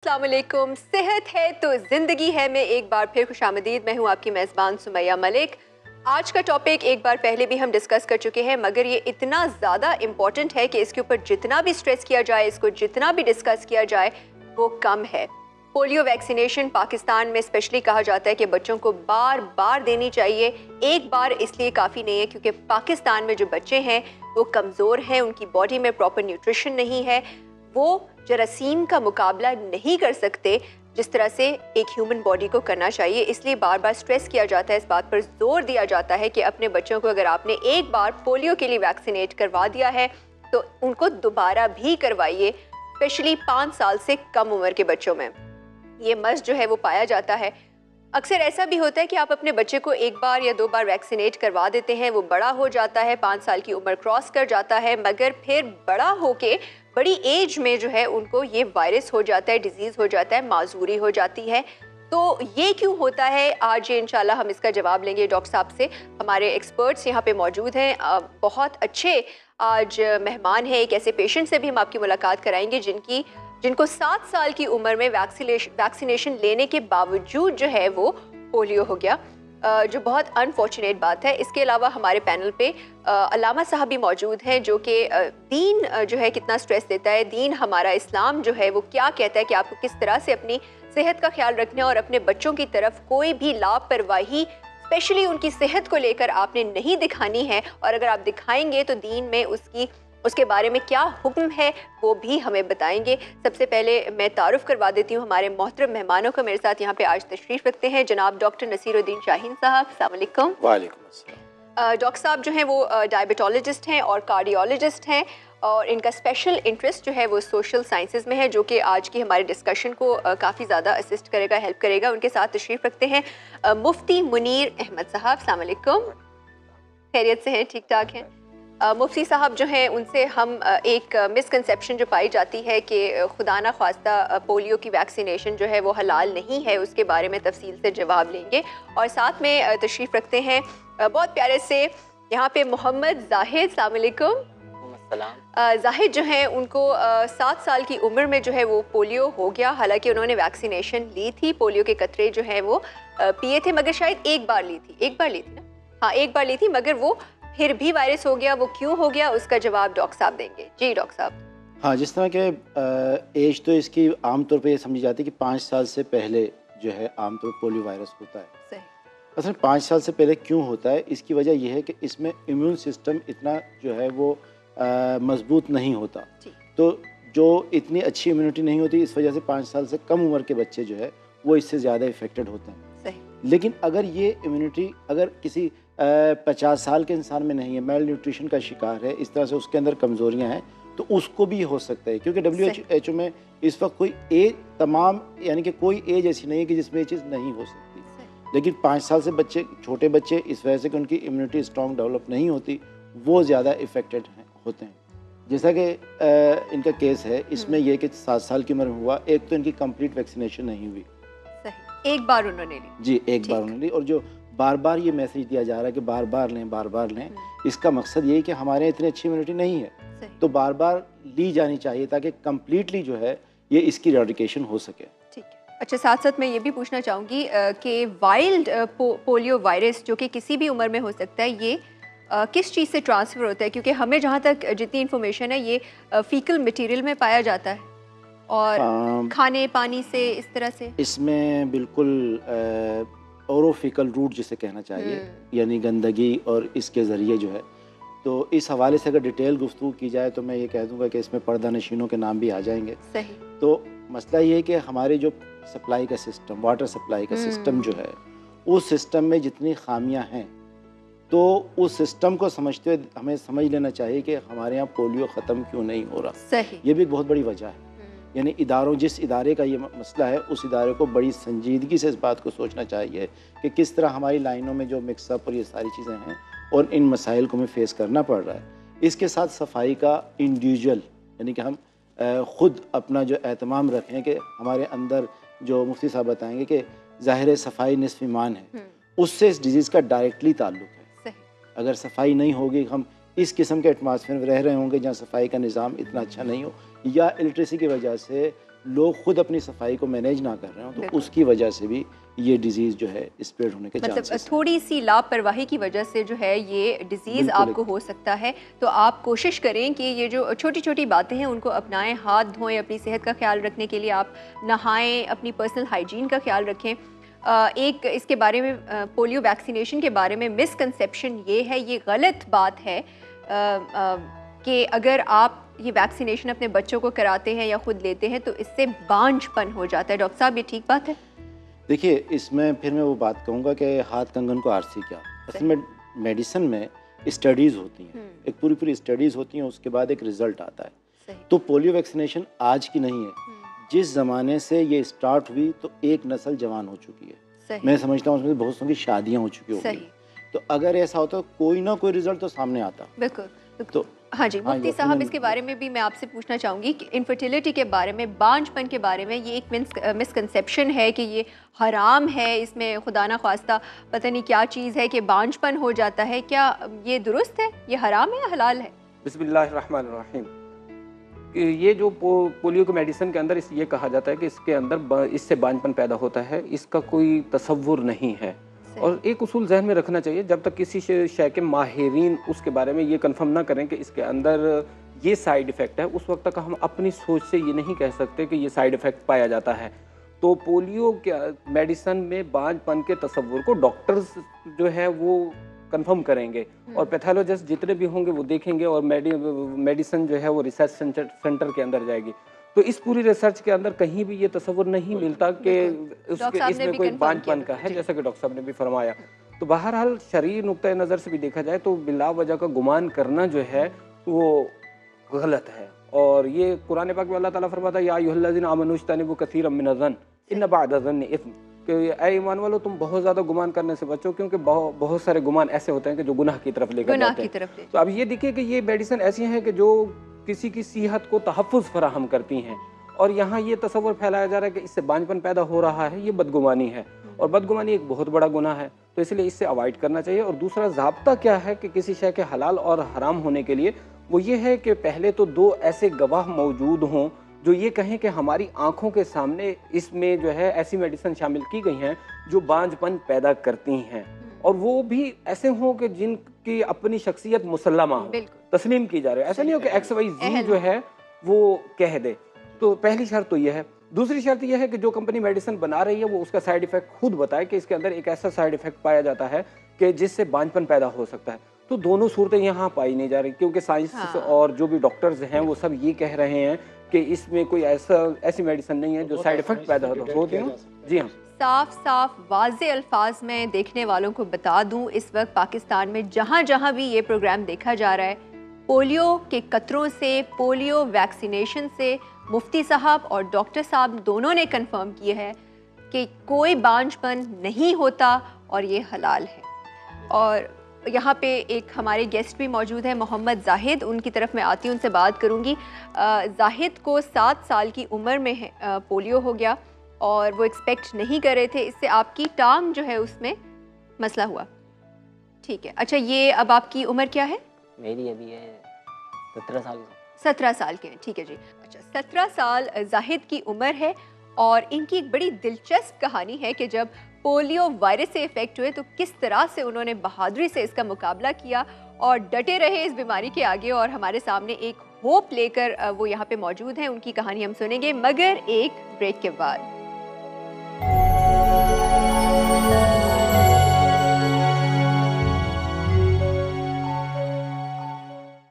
अस्सलाम वालेकुम। सेहत है तो ज़िंदगी है में एक बार फिर खुशामदीद। मैं हूँ आपकी मेज़बान सुमैया मलिक। आज का टॉपिक एक बार पहले भी हम डिस्कस कर चुके हैं, मगर ये इतना ज़्यादा इम्पॉर्टेंट है कि इसके ऊपर जितना भी स्ट्रेस किया जाए, इसको जितना भी डिस्कस किया जाए वो कम है। पोलियो वैक्सीनेशन पाकिस्तान में स्पेशली कहा जाता है कि बच्चों को बार बार देनी चाहिए। एक बार इसलिए काफ़ी नहीं है क्योंकि पाकिस्तान में जो बच्चे हैं वो कमज़ोर हैं, उनकी बॉडी में प्रॉपर न्यूट्रिशन नहीं है, वो जरासीम का मुकाबला नहीं कर सकते जिस तरह से एक ह्यूमन बॉडी को करना चाहिए। इसलिए बार बार स्ट्रेस किया जाता है, इस बात पर जोर दिया जाता है कि अपने बच्चों को अगर आपने एक बार पोलियो के लिए वैक्सीनेट करवा दिया है तो उनको दोबारा भी करवाइए, स्पेशली 5 साल से कम उम्र के बच्चों में ये मर्ज जो है वो पाया जाता है। अक्सर ऐसा भी होता है कि आप अपने बच्चे को एक बार या 2 बार वैक्सीनेट करवा देते हैं, वो बड़ा हो जाता है, 5 साल की उम्र क्रॉस कर जाता है, मगर फिर बड़ा होके बड़ी एज में जो है उनको ये वायरस हो जाता है, डिजीज़ हो जाता है, माजूरी हो जाती है। तो ये क्यों होता है, आज ये इंशाल्लाह हम इसका जवाब लेंगे डॉक्टर साहब से। हमारे एक्सपर्ट्स यहाँ पे मौजूद हैं, बहुत अच्छे आज मेहमान हैं। एक ऐसे पेशेंट से भी हम आपकी मुलाकात कराएंगे जिनको 7 साल की उम्र में वैक्सीनेशन लेने के बावजूद जो है वो पोलियो हो गया, जो बहुत अनफॉर्चुनेट बात है। इसके अलावा हमारे पैनल पे अल्लामा साहब भी मौजूद हैं, जो कि दीन जो है कितना स्ट्रेस देता है, दीन हमारा इस्लाम जो है वो क्या कहता है कि आपको किस तरह से अपनी सेहत का ख्याल रखना है और अपने बच्चों की तरफ कोई भी लापरवाही स्पेशली उनकी सेहत को लेकर आपने नहीं दिखानी है, और अगर आप दिखाएंगे तो दीन में उसके बारे में क्या हुक्म है वो भी हमें बताएंगे। सबसे पहले मैं तारुफ करवा देती हूँ हमारे मोहतरम मेहमानों को। मेरे साथ यहाँ पे आज तशरीफ़ रखते हैं जनाब डॉक्टर नसीरुद्दीन शाहीन साहब। अस्सलाम वालेकुम। वालेकुम अस्सलाम। डॉक्टर साहब जो हैं वो डायबिटोलॉजिस्ट हैं और कार्डियोलॉजिस्ट हैं, और इनका स्पेशल इंटरेस्ट जो है वो सोशल साइंसेज में है, जो कि आज की हमारे डिस्कशन को काफ़ी ज़्यादा असिस्ट करेगा, हेल्प करेगा। उनके साथ तशरीफ़ रखते हैं मुफ्ती मुनीर अहमद साहब। अस्सलाम वालेकुम, खैरियत से हैं, ठीक ठाक हैं? मुफ्ती साहब जो हैं उनसे हम एक मिसकंसेप्शन जो पाई जाती है कि खुदा ना ख्वास्ता पोलियो की वैक्सीनेशन जो है वो हलाल नहीं है, उसके बारे में तफसील से जवाब लेंगे। और साथ में तशरीफ़ रखते हैं बहुत प्यारे से यहाँ पे मोहम्मद जाहिद। अस्सलाम वालेकुम। जाहिद जो हैं उनको 7 साल की उम्र में जो है वो पोलियो हो गया, हालांकि उन्होंने वैक्सीनेशन ली थी, पोलियो के कतरे जो हैं वो पिए थे, मगर शायद एक बार ली थी ना? हाँ, एक बार ली थी, मगर वो फिर भी वायरस हो गया। वो क्यों हो गया उसका जवाब डॉक्टर साहब देंगे। जी डॉक्टर साहब। हाँ, जिस तरह के एज तो इसकी आमतौर पे ये समझी जाती है कि 5 साल से पहले जो है आमतौर पर पोलियो वायरस होता है। सही। असल 5 साल से पहले क्यों होता है, इसकी वजह यह है कि इसमें इम्यून सिस्टम इतना जो है वो मजबूत नहीं होता, तो जो इतनी अच्छी इम्यूनिटी नहीं होती, इस वजह से 5 साल से कम उम्र के बच्चे जो है वो इससे ज़्यादा इफेक्टेड होते हैं। सही। लेकिन अगर ये इम्यूनिटी अगर किसी 50 साल के इंसान में नहीं है, मेल न्यूट्रिशन का शिकार है, इस तरह से उसके अंदर कमज़ोरियाँ हैं, तो उसको भी हो सकता है। क्योंकि WHO में इस वक्त कोई एज तमाम यानी कि कोई एज ऐसी नहीं है कि जिसमें ये चीज़ नहीं हो सकती, लेकिन 5 साल से बच्चे, छोटे बच्चे, इस वजह से कि उनकी इम्यूनिटी स्ट्रॉन्ग डेवलप नहीं होती, वो ज़्यादा इफेक्टेड होते हैं। जैसा कि इनका केस है, इसमें यह कि 7 साल की उम्र में हुआ, एक तो इनकी कंप्लीट वैक्सीनेशन नहीं हुई। सही, एक बार उन्होंने ली। जी, एक बार उन्होंने ली, और जो बार बार ये मैसेज दिया जा रहा है कि बार बार लें, इसका मकसद ये है कि हमारे यहाँ इतनी अच्छी इम्यूनिटी नहीं है, तो बार बार ली जानी चाहिए ताकि कम्प्लीटली जो है ये इसकी रेडिकेशन हो सके। ठीक है। अच्छा, साथ साथ मैं ये भी पूछना चाहूँगी कि वाइल्ड पोलियो वायरस जो कि किसी भी उम्र में हो सकता है, ये किस चीज़ से ट्रांसफ़र होता है? क्योंकि हमें जहाँ तक जितनी इन्फॉर्मेशन है ये फीकल मटेरियल में पाया जाता है और खाने पानी से, इस तरह से। इसमें बिल्कुल ओरोफिकल रूट जिसे कहना चाहिए, यानी गंदगी, और इसके ज़रिए जो है, तो इस हवाले से अगर डिटेल गुफ्तगू की जाए तो मैं ये कह दूँगा कि इसमें पर्दा नशीनों के नाम भी आ जाएंगे। सही। तो मसला ये है कि हमारे जो सप्लाई का सिस्टम, वाटर सप्लाई का सिस्टम जो है, उस सिस्टम में जितनी खामियां हैं, तो उस सिस्टम को समझते हुए हमें समझ लेना चाहिए कि हमारे यहाँ पोलियो ख़त्म क्यों नहीं हो रहा। सही। ये भी एक बहुत बड़ी वजह है। यानी जिस इदारे का ये मसला है, उस इदारे को बड़ी संजीदगी से इस बात को सोचना चाहिए कि किस तरह हमारी लाइनों में जो मिक्सअप और ये सारी चीज़ें हैं और इन मसाइल को हमें फेस करना पड़ रहा है। इसके साथ सफाई का इंडिविजुअल, यानी कि हम ख़ुद अपना जो एहतमाम रखें कि हमारे अंदर, जो मुफ्ती साहब बताएंगे कि ज़ाहिर सफाई निस्फ़ ईमान है, उससे इस डिज़ीज़ का डायरेक्टली ताल्लुक़ है। अगर सफाई नहीं होगी, हम इस किस्म के एटमॉस्फेयर में रह रहे होंगे जहाँ सफाई का निज़ाम इतना अच्छा नहीं हो, या इलिटरेसी की वजह से लोग खुद अपनी सफाई को मैनेज ना कर रहे हो तो बिल्कुल। उसकी वजह से भी ये डिजीज़ जो है स्प्रेड होने के मतलब चांसेस हैं। थोड़ी सी लापरवाही की वजह से जो है ये डिजीज़ बिल्कुल आपको हो सकता है। तो आप कोशिश करें कि ये जो छोटी छोटी बातें हैं उनको अपनाएं, हाथ धोएं, अपनी सेहत का ख्याल रखने के लिए आप नहाएं, अपनी पर्सनल हाइजीन का ख्याल रखें। एक इसके बारे में पोलियो वैक्सीनेशन के बारे में मिसकंसेप्शन ये है, ये गलत बात है कि अगर आप ये वैक्सीनेशन अपने बच्चों को कराते हैं या खुद लेते हैं तो इससे बांझपन हो जाता है। डॉक्टर साहब, ये ठीक बात है? देखिए, इसमें फिर मैं वो बात कहूँगा कि हाथ कंगन को आरसी क्या। असल में मेडिसिन में स्टडीज़ होती हैं, एक पूरी पूरी स्टडीज़ होती हैं, उसके बाद एक रिज़ल्ट आता है। सही। तो पोलियो वैक्सीनेशन आज की नहीं है, जिस ज़माने से ये स्टार्ट हुई तो एक नस्ल जवान हो चुकी है। सही। मैं समझता हूँ उसमें बहुत सौ की शादियाँ हो चुकी होंगी। सही। तो अगर ऐसा होता कोई ना कोई रिजल्ट तो सामने आता। बिल्कुल। तो हाँ जी, मुफ्ती साहब, इसके बारे में भी मैं आपसे पूछना चाहूँगी कि इनफर्टिलिटी के बारे में, बांझपन के बारे में, ये एक मिसकंसेप्शन है कि ये हराम है, इसमें खुदा ना ख्वास्ता पता नहीं क्या चीज़ है कि बांझपन हो जाता है। क्या ये दुरुस्त है? ये हराम है या हलाल है? बिस्मिल्लाहिर्रहमानिर्रहीम। कि ये जो पोलियो के मेडिसिन के अंदर ये कहा जाता है कि इसके अंदर इससे बांझपन पैदा होता है, इसका कोई तसव्वुर नहीं है। और एक उसूल जहन में रखना चाहिए, जब तक किसी शय के माहिरीन उसके बारे में ये कंफर्म ना करें कि इसके अंदर ये साइड इफ़ेक्ट है, उस वक्त तक हम अपनी सोच से ये नहीं कह सकते कि ये साइड इफ़ेक्ट पाया जाता है। तो पोलियो के मेडिसिन में बांझपन के तसव्वुर को डॉक्टर्स जो है वो कंफर्म करेंगे और पैथोलॉजिस्ट जितने भी होंगे वो देखेंगे और मेडिसिन जो है वो रिसर्च सेंटर के अंदर जाएगी। तो इस पूरी रिसर्च के अंदर कहीं भी ये तस्वुर नहीं मिलता कि इसमें कोई बांझपन का है, जैसा कि डॉक्टर साहब ने भी फरमाया। तो बहरहाल शरई नुक्ता नज़र से भी देखा जाए तो बिला वजह का गुमान करना जो है वो गलत है। और ये कुरान पाक में अल्लाह ताला फरमाता है, या अय्युहल्लज़ीना आमनू इज्तनिबू कसीरम मिनज़्ज़न इन्न बअद-ज़न्नि इस्म, कि ऐ ईमान वालों तुम बहुत ज़्यादा गुमान करने से बचो, क्योंकि बहुत सारे गुमान ऐसे होते हैं कि जो गुनाह की तरफ लेकर जाते हैं। तो अब ये देखिए कि ये मेडिसिन ऐसी हैं कि जो किसी की सेहत को तहफ़्फ़ुज़ फराहम करती हैं, और यहाँ ये तसव्वुर फैलाया जा रहा है कि इससे बांझपन पैदा हो रहा है, ये बदगुमानी है और बदगुमानी एक बहुत बड़ा गुनाह है। तो इसलिए इससे अवॉइड करना चाहिए। और दूसरा ज़ाब्ता क्या है कि किसी शय के हलाल और हराम होने के लिए, वो ये है कि पहले तो दो ऐसे गवाह मौजूद हों जो ये कहें कि हमारी आंखों के सामने इसमें जो है ऐसी मेडिसिन शामिल की गई हैं जो बांझपन पैदा करती हैं, और वो भी ऐसे हों कि जिनकी अपनी शख्सियत मुसल्लमा हो, तस्लीम की जा रही है। ऐसा नहीं हो कि एक्स वाई जी जो है वो कह दे। तो पहली शर्त तो यह है। दूसरी शर्त यह है कि जो कंपनी मेडिसिन बना रही है वो उसका साइड इफेक्ट खुद बताए कि इसके अंदर एक ऐसा साइड इफेक्ट पाया जाता है कि जिससे बांझपन पैदा हो सकता है। तो दोनों सूरतें यहाँ पाई नहीं जा रही, क्योंकि साइंस और जो भी डॉक्टर्स हैं वो सब ये कह रहे हैं कि इसमें कोई ऐसी मेडिसिन नहीं है जो साइड इफेक्ट पैदा होते हैं। जी हाँ, साफ साफ वाज़े अल्फाज में देखने वालों को बता दूं, इस वक्त पाकिस्तान में जहाँ जहाँ भी ये प्रोग्राम देखा जा रहा है, पोलियो के कतरों से, पोलियो वैक्सीनेशन से मुफ्ती साहब और डॉक्टर साहब दोनों ने कंफर्म किया है कि कोई बांझपन नहीं होता और ये हलाल है। और यहाँ पे एक हमारे गेस्ट भी मौजूद है, मोहम्मद जाहिद, उनकी तरफ मैं आती हूँ, उनसे बात करूँगी। जाहिद को 7 साल की उम्र में पोलियो हो गया और वो एक्सपेक्ट नहीं कर रहे थे। इससे आपकी टांग जो है उसमें मसला हुआ। ठीक है, अच्छा ये अब आपकी उम्र क्या है? मेरी अभी है 17 साल। 17 साल के हैं, ठीक है जी। अच्छा, 17 साल जाहिद की उम्र है और इनकी एक बड़ी दिलचस्प कहानी है कि जब पोलियो वायरस से इफेक्ट हुए तो किस तरह से उन्होंने बहादुरी से इसका मुकाबला किया और डटे रहे इस बीमारी के आगे, और हमारे सामने एक होप लेकर वो यहाँ पे मौजूद हैं। उनकी कहानी हम सुनेंगे मगर एक ब्रेक के बाद।